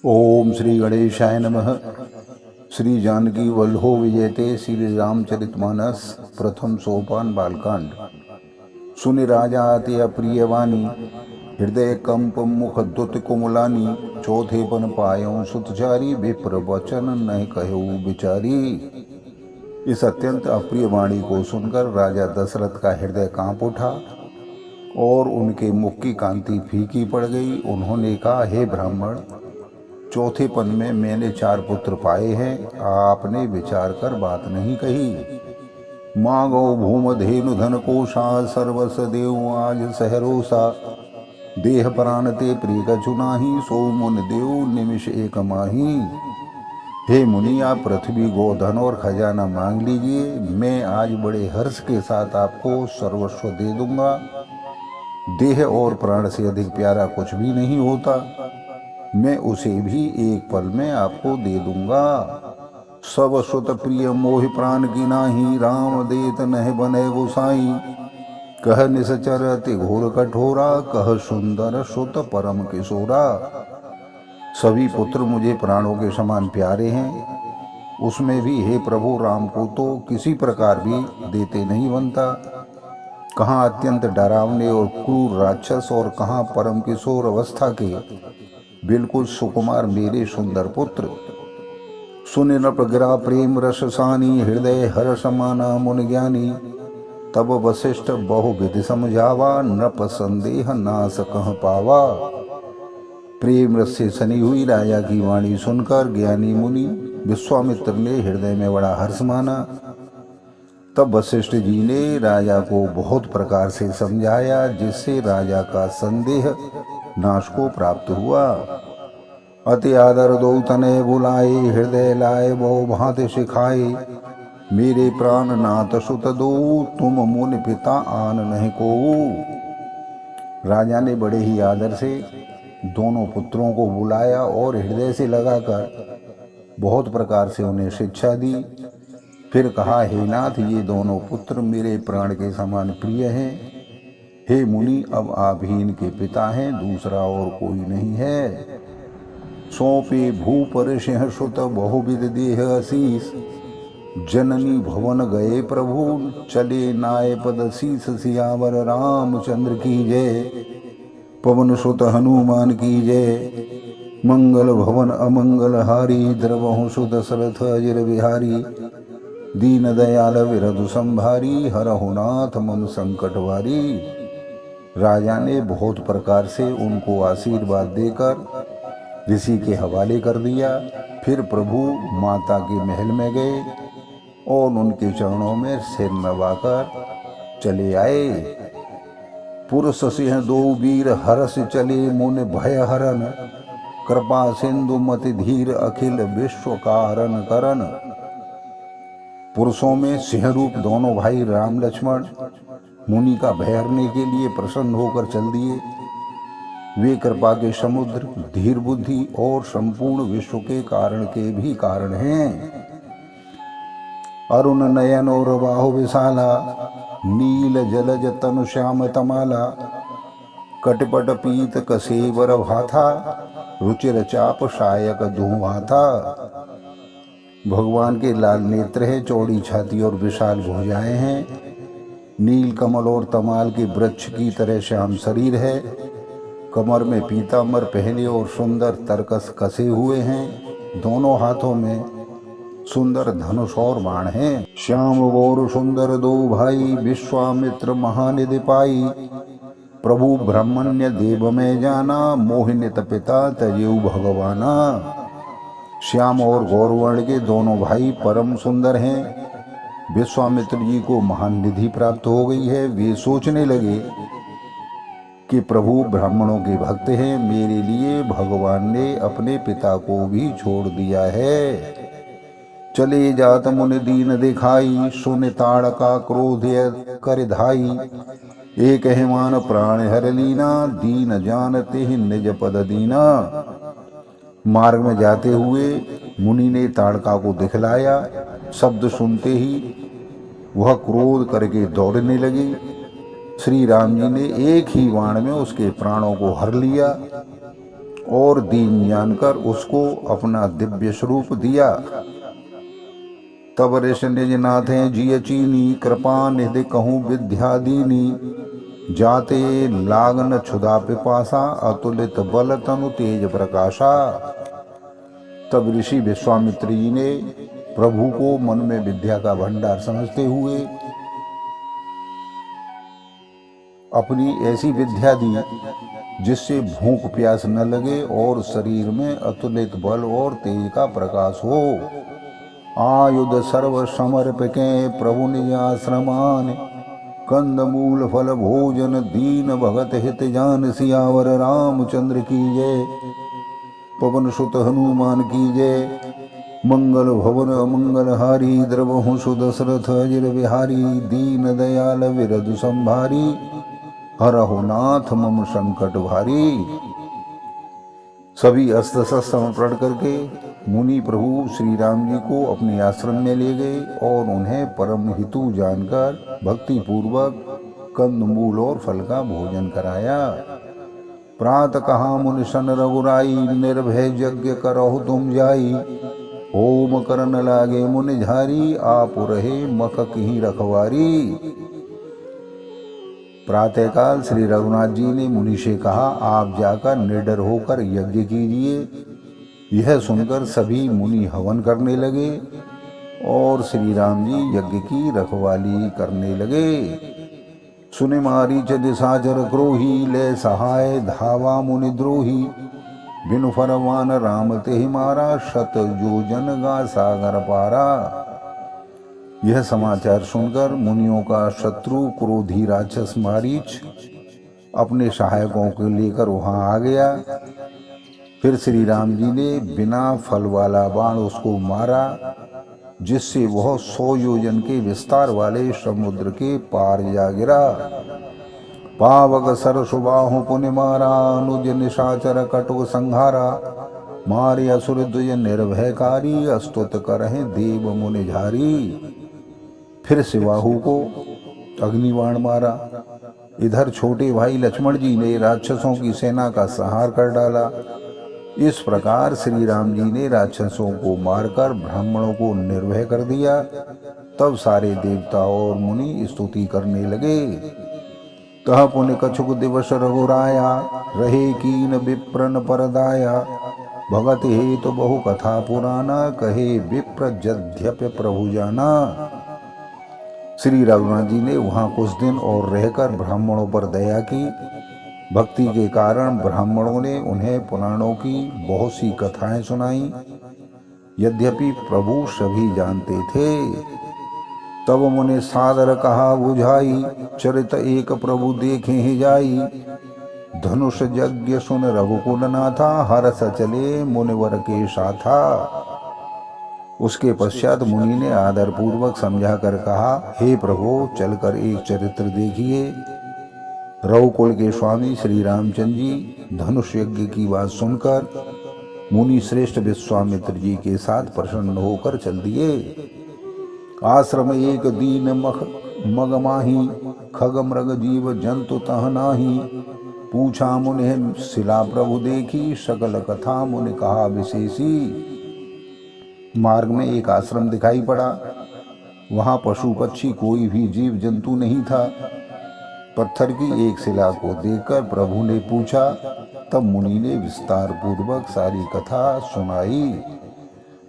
ओम श्री गणेशाय नमः। श्री जानकी वल्लभो विजयते श्री रामचरितमानस प्रथम सोपान बालकांड। सुनि राजा अति अप्रिय वाणी, हृदय कंप मुख दुत कुमलानी। चौथे पन पायों सुतचारी, विप्र वचन नहीं कहु बिचारी। इस अत्यंत अप्रिय वाणी को सुनकर राजा दशरथ का हृदय कांप उठा और उनके मुख की कांति फीकी पड़ गई। उन्होंने कहा, हे ब्राह्मण, चौथे पन में मैंने 4 पुत्र पाए हैं, आपने विचार कर बात नहीं कही। मांगो भूम धेनु धन कोशा, सर्वस देव आज सहरोसा। देह प्राण ते प्रिय कछु नाही, सो मुन देव निमिष एक माही। हे मुनि, आप पृथ्वी गोधन और खजाना मांग लीजिए, मैं आज बड़े हर्ष के साथ आपको सर्वस्व दे दूंगा। देह और प्राण से अधिक प्यारा कुछ भी नहीं होता, मैं उसे भी एक पल में आपको दे दूंगा। सब सुत प्रिय मोहि प्राण की नाही, राम देत नह बने गोसाई। कह निसचर अति घोर कठोरा, कह सुंदर सुत परम किशोरा। सभी पुत्र मुझे प्राणों के समान प्यारे हैं, उसमें भी हे प्रभु राम को तो किसी प्रकार भी देते नहीं बनता। कहाँ अत्यंत डरावने और क्रूर राक्षस और कहाँ परम किशोर अवस्था के बिल्कुल सुकुमार मेरे सुंदर पुत्र। सुनि नृपगिरा प्रेम रस सानी, हृदय हर्ष माना मुनि ज्ञानी। तब वशिष्ठ बहुविधि समझावा, नृप संदेह नास कह पावा। प्रेम रस से सनी हुई राजा की वाणी सुनकर ज्ञानी मुनि विश्वामित्र ने हृदय में बड़ा हर्ष माना। तब वशिष्ठ जी ने राजा को बहुत प्रकार से समझाया, जिससे राजा का संदेह नाश को प्राप्त हुआ। अति आदर दो तने बुलाए, हृदय लाए बहु भांति सिखाए। मेरे प्राण नाथ सुत दो, तुम मुनि पिता आन नहीं को। राजा ने बड़े ही आदर से दोनों पुत्रों को बुलाया और हृदय से लगाकर बहुत प्रकार से उन्हें शिक्षा दी। फिर कहा, हे नाथ, ये दोनों पुत्र मेरे प्राण के समान प्रिय हैं। हे मुनि, अब आप ही इनके पिता हैं, दूसरा और कोई नहीं है। सौंपे भूपर सिंह सुत बहुविध देह आशीष। जननी भवन गए प्रभु, चले नाय पद शीस। सियावर रामचंद्र की जय, पवन सुत हनुमान की जय। मंगल भवन अमंगल हारी, द्रवहु सुत दशरथ अजिर बिहारी। दीन दयाल विरधु संभारी, हरहु नाथ मम संकट वारी। राजा ने बहुत प्रकार से उनको आशीर्वाद देकर ऋषि के हवाले कर दिया। फिर प्रभु माता के महल में गए और उनके चरणों में सिर नवाकर चले आए। पुरुष सिंह दो वीर, हरस चले मुनि भय हरन। कृपा सिंधु मति धीर, अखिल विश्व कारण करन। पुरुषों में सिंह रूप दोनों भाई राम लक्ष्मण मुनि का भय हरने के लिए प्रसन्न होकर चल दिए। वे कृपा के समुद्र, धीर बुद्धि और संपूर्ण विश्व के कारण के भी कारण हैं। अरुण नयन और बाहु विशाला, नील जलज तनु श्याम तमाला। कटपट पीत कसेवर भाथा, रुचिर चाप शायक धुआथा। भगवान के लाल नेत्र हैं, चौड़ी छाती और विशाल भुजाएं हैं। नील कमल और तमाल के वृक्ष की तरह श्याम शरीर है। कमर में पीतांबर पहने और सुंदर तरकस कसे हुए हैं। दोनों हाथों में सुंदर धनुष और बाण हैं। श्याम गौर सुंदर दो भाई, विश्वामित्र महानिधि पाई। प्रभु ब्रह्मण्य देव में जाना, मोहिनित पिता तजेऊ भगवाना। श्याम और गौरवर्ण के दोनों भाई परम सुंदर हैं। विश्वामित्र जी को महान निधि प्राप्त हो गई है। वे सोचने लगे कि प्रभु ब्राह्मणों के भक्त हैं, मेरे लिए भगवान ने अपने पिता को भी छोड़ दिया है। चले जात मुनि दीन दिखाई, सुन ताड़का क्रोध कर धाई। एक हिमान प्राण हर लीना, दीन जानते ही निज पद दीना। मार्ग में जाते हुए मुनि ने ताड़का को दिखलाया। शब्द सुनते ही वह क्रोध करके दौड़ने लगी। श्री राम जी ने एक ही बाण में उसके प्राणों को हर लिया और दीन जानकर उसको अपना दिव्य स्वरूप दिया। तब ऋषि निज नाथे जिय चीनी, कृपा निधि कहूँ विद्या दीनी। जाते लागन क्षुधा पिपासा, अतुलित बल तनु तेज प्रकाशा। तब ऋषि विश्वामित्र जी ने प्रभु को मन में विद्या का भंडार समझते हुए अपनी ऐसी विद्या दी जिससे भूख प्यास न लगे और शरीर में अतुलित बल और तेज का प्रकाश हो। आयुध सर्व समर्पिके प्रभु निज आश्रमान, कंद मूल फल भोजन दीन भगत हित जान। सियावर रामचंद्र की जय, पवन सुत हनुमान की जय। मंगल भवन अमंगल हारी, द्रवहु सुदशरथ अजिर बिहारी। दीन दयाल विरधु संभारी, हरहु नाथ मम संकट भारी। सभी अस्त्र शस्त्र समर्पण करके मुनि प्रभु श्री राम जी को अपने आश्रम में ले गए और उन्हें परम हितु जानकर भक्ति पूर्वक कंद मूल और फल का भोजन कराया। प्रात कहा मुनि सन रघुराई, निर्भय यज्ञ करहु तुम जाई। होम करन लागे मुनि झारी, आप रहे मख की रखवारी। प्रातःकाल श्री रघुनाथ जी ने मुनि से कहा, आप जाकर निडर होकर यज्ञ कीजिए। यह सुनकर सभी मुनि हवन करने लगे और श्री राम जी यज्ञ की रखवाली करने लगे। सुने मारीच दिशाचर क्रोही, ले सहाय धावा मुनि द्रोही। बिनु फरमान राम तेहि मारा, शत योजन गा सागर पारा। यह समाचार सुनकर मुनियों का शत्रु क्रोधी राक्षस मारीच अपने सहायकों को लेकर वहां आ गया। फिर श्री राम जी ने बिना फल वाला बाण उसको मारा, जिससे वह 100 योजन के विस्तार वाले समुद्र के पार जा गिरा। पावक सर सुबाहु पुनि मारा, अनुज निशाचर कटुक संहारा। मारे असुर द्विज निर्भयकारी, अस्तुत करहि देव मुनि झारी। फिर शिवाहु को अग्निबाण मारा। इधर छोटे भाई लक्ष्मण जी ने राक्षसों की सेना का संहार कर डाला। इस प्रकार श्री राम जी ने राक्षसों को मारकर ब्राह्मणों को निर्भय कर दिया। तब सारे देवता और मुनि स्तुति करने लगे। तह पुनि कछुक दिवस रघुराया, रहे कीन विप्रन परदाया। भगत हेतु बहु कथा पुराना, कहे विप्र यद्यपि प्रभु जाना। श्री रघुनाथ जी ने वहाँ कुछ दिन और रहकर ब्राह्मणों पर दया की। भक्ति के कारण ब्राह्मणों ने उन्हें पुराणों की बहुत सी कथाएं सुनाई। यद्यपि प्रभु सभी जानते थे। तब मुनि सादर कहा बुझाई, चरित एक प्रभु देखे ही जाई। धनुष यज्ञ सुन रघुकुल नाथा, हरस चले मुनिवर के साथा। उसके पश्चात मुनि ने आदर पूर्वक समझा कर कहा, हे प्रभु चलकर एक चरित्र देखिए। रघुकुल के स्वामी श्री रामचंद्र जी धनुष यज्ञ की बात सुनकर मुनि श्रेष्ठ विश्वामित्र जी के साथ प्रसन्न होकर चल दिए। आश्रम एक दीन मग माही, खग मृग जीव जंतु तह नाही। पूछा मुनि शिला प्रभु देखी, सकल कथा मुनि कहा विशेषी। मार्ग में एक आश्रम दिखाई पड़ा। वहां पशु पक्षी कोई भी जीव जंतु नहीं था। पत्थर की एक शिला को देखकर प्रभु ने पूछा। तब मुनि ने विस्तार पूर्वक सारी कथा सुनाई।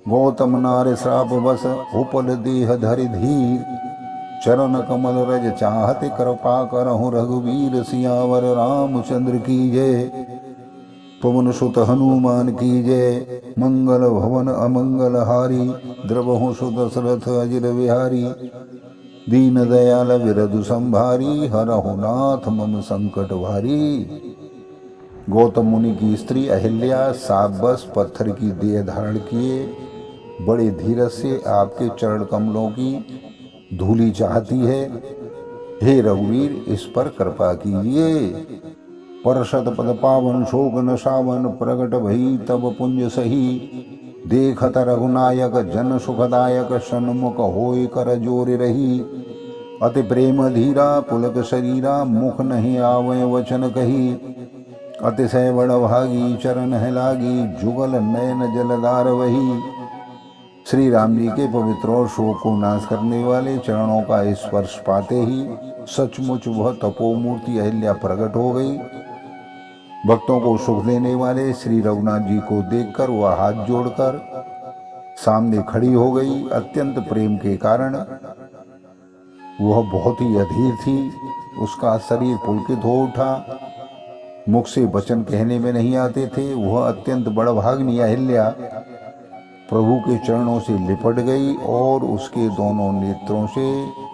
गौतम नार श्राप बस, उपल देह धरि धीर। चरण कमल रज चाहते, कृपा करहु रघुवीर। सियावर रामचंद्र की जय, पवन सुत हनुमान की जय। मंगल भवन अमंगल हारी, द्रवहु सुदशरथ अजिर बिहारी। दीन दयाल विरधु संभारी, हरहु नाथ मम संकट भारी। गौतम मुनि की स्त्री अहिल्या साप बस पत्थर की देह धारण किए बड़े धीरज से आपके चरण कमलों की धूलि चाहती है। हे रघुवीर इस पर कृपा कीजिए। परशत पद पावन शोक न सावन, प्रगट भई तब पुंज सही। देखत रघुनायक जन सुखदायक, सन्मुख होय कर जोर रही। अति प्रेम धीरा पुलक शरीरा, मुख नहीं आवे वचन कही। अतिशय बड़भागी चरण है लागी, जुगल नयन जलधार वही। श्री राम जी के पवित्र और शोक को नाश करने वाले चरणों का स्पर्श पाते ही सचमुच वह तपोमूर्ति अहिल्या प्रकट हो गई। भक्तों को सुख देने वाले श्री रघुनाथ जी को देखकर वह हाथ जोड़कर सामने खड़ी हो गई। अत्यंत प्रेम के कारण वह बहुत ही अधीर थी। उसका शरीर पुलकित हो उठा, मुख से वचन कहने में नहीं आते थे। वह अत्यंत बड़भागिनी अहिल्या प्रभु के चरणों से लिपट गई और उसके दोनों नेत्रों से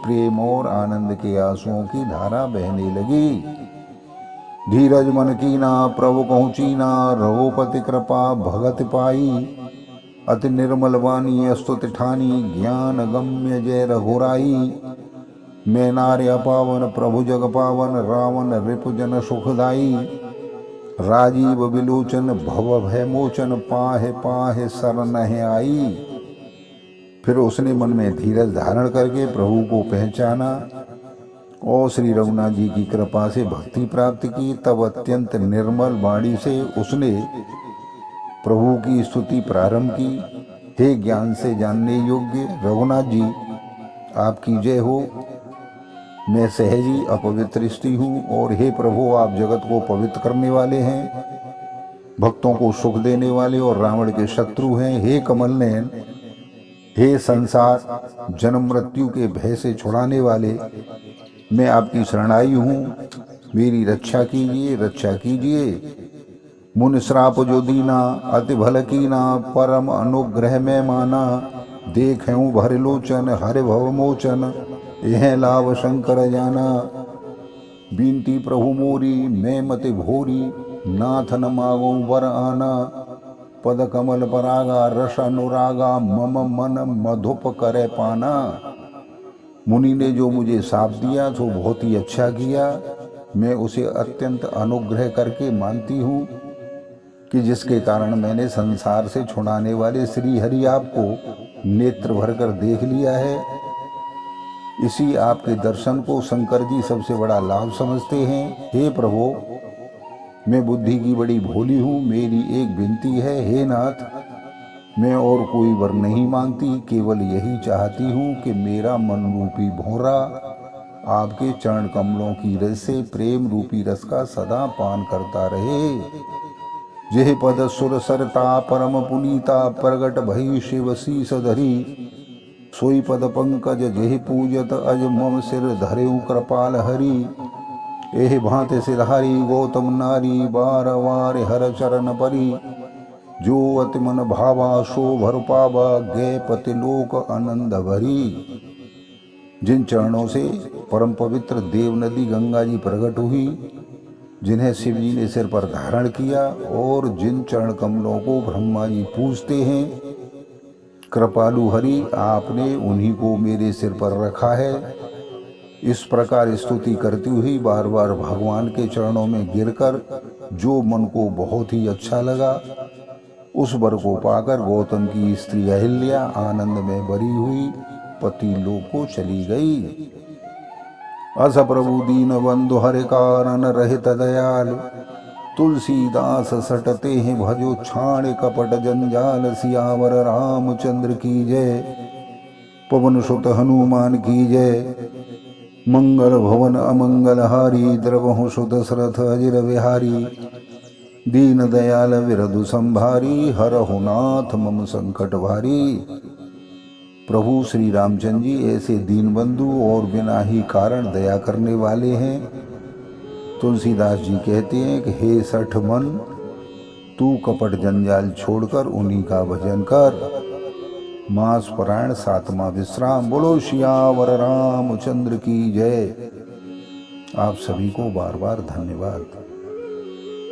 प्रेम और आनंद के आंसुओं की धारा बहने लगी। धीरज मन कीना प्रभु पहुँचीना, रघुपति कृपा भगत पाई। अति निर्मल वाणी स्तुति ठानी, ज्ञान गम्य जय रघुराई। मैं नार्य पावन प्रभु जग पावन, रावण रिपुजन सुखदाई। राजीव विलोचन भव भय मोचन, पाहे पाहे शरण है आई। फिर उसने मन में धीरज धारण करके प्रभु को पहचाना और श्री रघुनाथ जी की कृपा से भक्ति प्राप्त की। तब अत्यंत निर्मल वाणी से उसने प्रभु की स्तुति प्रारंभ की। हे ज्ञान से जानने योग्य रघुनाथ जी, आपकी जय हो। मैं सहजी अपवित्र स्त्री हूँ और हे प्रभु, आप जगत को पवित्र करने वाले हैं, भक्तों को सुख देने वाले और रावण के शत्रु हैं। हे कमल नयन, हे संसार जन्म मृत्यु के भय से छुड़ाने वाले, मैं आपकी शरणाई हूँ, मेरी रक्षा कीजिए, रक्षा कीजिए। मुन श्राप जो दीना, अति भल कीना, परम अनुग्रह में माना। देखूं भर लोचन हरि भव मोचन, यह लाभ शंकर जाना। बीनती प्रभु मोरी मैं मति भोरी, नाथ न मागो वर आना। पद कमल परागा रस अनुरागा, मम मन मधुप करे पाना। मुनि ने जो मुझे साप दिया तो बहुत ही अच्छा किया। मैं उसे अत्यंत अनुग्रह करके मानती हूँ कि जिसके कारण मैंने संसार से छुड़ाने वाले श्री हरि आपको नेत्र भरकर देख लिया है। इसी आपके दर्शन को शंकर जी सबसे बड़ा लाभ समझते हैं। हे प्रभु, मैं बुद्धि की बड़ी भोली हूँ, मेरी एक विनती है। हे नाथ, मैं और कोई वर नहीं मांगती, केवल यही चाहती हूँ कि मेरा मन रूपी भौरा आपके चरण कमलों की रस से प्रेम रूपी रस का सदा पान करता रहे। जेह पद सुर सरता परम पुनीता, प्रगट भई शिव शीस धरी। सोई पद पंकज जेह पूजत, अज मम सिर धरेऊ कृपाल हरि। एह भांति सिरहारी गौतम नारी, बार वार हर चरण परी। जो अति मन भावा सो भर पावा, गए पति लोक आनंद भरी। जिन चरणों से परम पवित्र देव नदी गंगा जी प्रकट हुई, जिन्हें शिव जी ने सिर पर धारण किया और जिन चरण कमलों को ब्रह्मा जी पूजते हैं, कृपालु हरि आपने उन्हीं को मेरे सिर पर रखा है। इस प्रकार स्तुति करती हुई बार बार भगवान के चरणों में गिरकर जो मन को बहुत ही अच्छा लगा, उस वर को पाकर गौतम की स्त्री अहिल्या आनंद में भरी हुई पति लोक को चली गई। अस प्रभु दीन बंधु हरि कारण रहित दयाल, तुलसीदास सटते हैं भजो छाण कपट जंजाल। सियावर रामचंद्र की जय, पवन सुत हनुमान की जय। मंगल भवन अमंगल हारी, द्रवहु सुत सरथ अजिर विहारी। दीन दयाल विरधु संभारी, हरहु नाथ मम संकट भारी। प्रभु श्री रामचंद्र जी ऐसे दीन बंधु और बिना ही कारण दया करने वाले हैं। तुलसीदास जी कहते हैं कि हे सठ मन, तू कपट जंजाल छोड़कर उन्हीं का भजन कर। मास परायण सातवां विश्राम। बोलो सियावर रामचंद्र की जय। आप सभी को बार बार धन्यवाद।